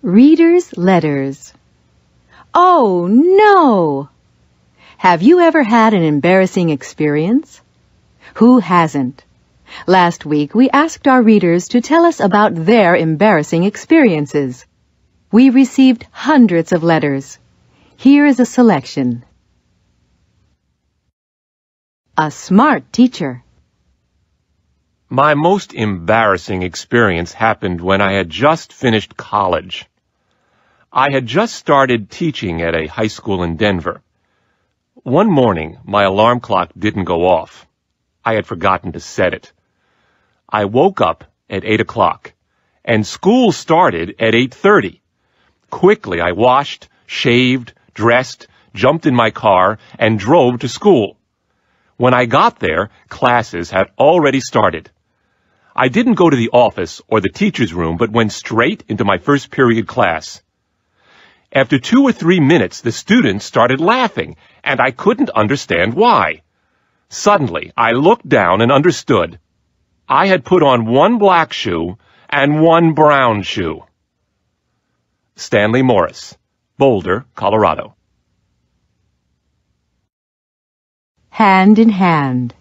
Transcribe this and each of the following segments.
Reader's Letters. Oh, no! Have you ever had an embarrassing experience? Who hasn't? Last week, we asked our readers to tell us about their embarrassing experiences. We received hundreds of letters. Here is a selection. A smart teacher. My most embarrassing experience happened when I had just finished college. I had just started teaching at a high school in Denver. One morning, my alarm clock didn't go off. I had forgotten to set it. I woke up at 8 o'clock, and school started at 8:30. Quickly, I washed, shaved, dressed, jumped in my car, and drove to school. When I got there, classes had already started. I didn't go to the office or the teacher's room, but went straight into my first period class. After 2 or 3 minutes, the students started laughing, and I couldn't understand why. Suddenly, I looked down and understood. I had put on one black shoe and one brown shoe. Stanley Morris, Boulder, Colorado. Hand in hand.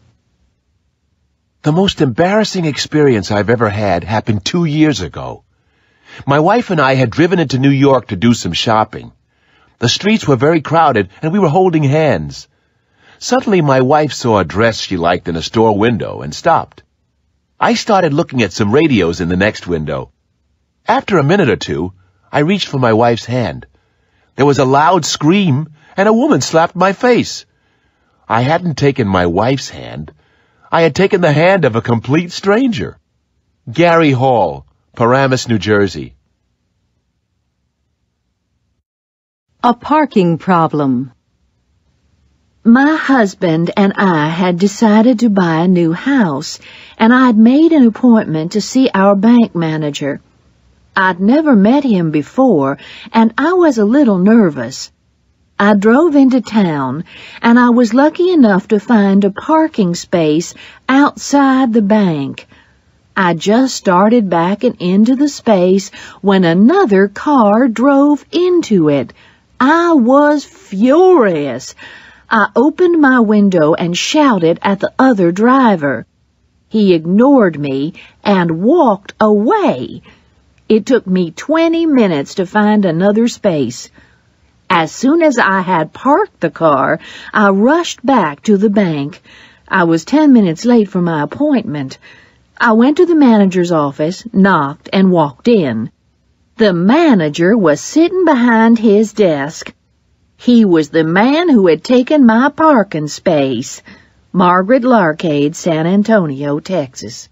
The most embarrassing experience I've ever had happened 2 years ago. My wife and I had driven into New York to do some shopping. The streets were very crowded, and we were holding hands. Suddenly, my wife saw a dress she liked in a store window and stopped. I started looking at some radios in the next window. After a minute or two, I reached for my wife's hand. There was a loud scream, and a woman slapped my face. I hadn't taken my wife's hand. I had taken the hand of a complete stranger. Gary Hall, Paramus, New Jersey. A parking problem. My husband and I had decided to buy a new house, and I'd made an appointment to see our bank manager. I'd never met him before, and I was a little nervous. I drove into town, and I was lucky enough to find a parking space outside the bank. I just started backing into the space when another car drove into it. I was furious. I opened my window and shouted at the other driver. He ignored me and walked away. It took me 20 minutes to find another space. As soon as I had parked the car, I rushed back to the bank. I was 10 minutes late for my appointment. I went to the manager's office, knocked, and walked in. The manager was sitting behind his desk. He was the man who had taken my parking space. Margaret Larcade, San Antonio, Texas.